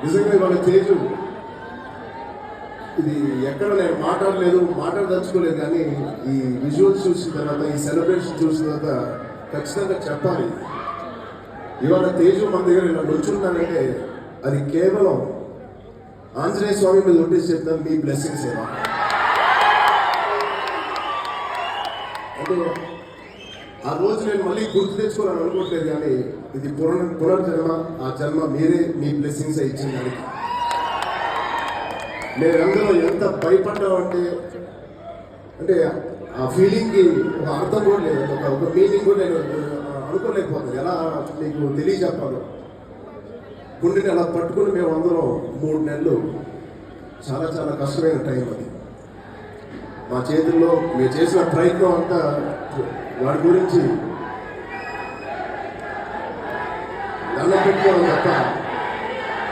నిజంగా ఇవాళ తేజు ఇది ఎక్కడ నేను మాట్లాడదలుచుకోలేదు, కానీ ఈ విజువల్స్ చూసిన తర్వాత, ఈ సెలబ్రేషన్ చూసిన తర్వాత ఖచ్చితంగా చెప్పాలి. ఇవాళ తేజు మన దగ్గర ఇలా నుంచున్నానంటే అది కేవలం ఆంజనేయ స్వామి మీద ఒట్టేసి చెప్తాను, మీ బ్లెస్సింగ్స్ ఏమో. అంటే ఆ రోజు నేను మళ్ళీ గుర్తు తెచ్చుకోవాలని అనుకోవట్లేదు, కానీ ఇది పునర్జన్మ. ఆ జన్మ మీరే, మీ బ్లెస్సింగ్స్ ఇచ్చిన దానికి నేను అందులో ఎంత భయపడ్డామంటే, అంటే ఆ ఫీలింగ్కి ఒక అర్థం కూడా లేదు, ఒక మీనింగ్ కూడా నేను అనుకోలేకపోతున్నాను. ఎలా మీకు తెలియజెప్పాలో. గుండెని అలా పట్టుకుని మేము అందరం 3 నెలలు చాలా చాలా కష్టమైన టైం అది. మా చేతుల్లో మేము చేసిన ప్రయత్నం అంతా వాడి గురించి దండం పెట్టుకోవడం తప్ప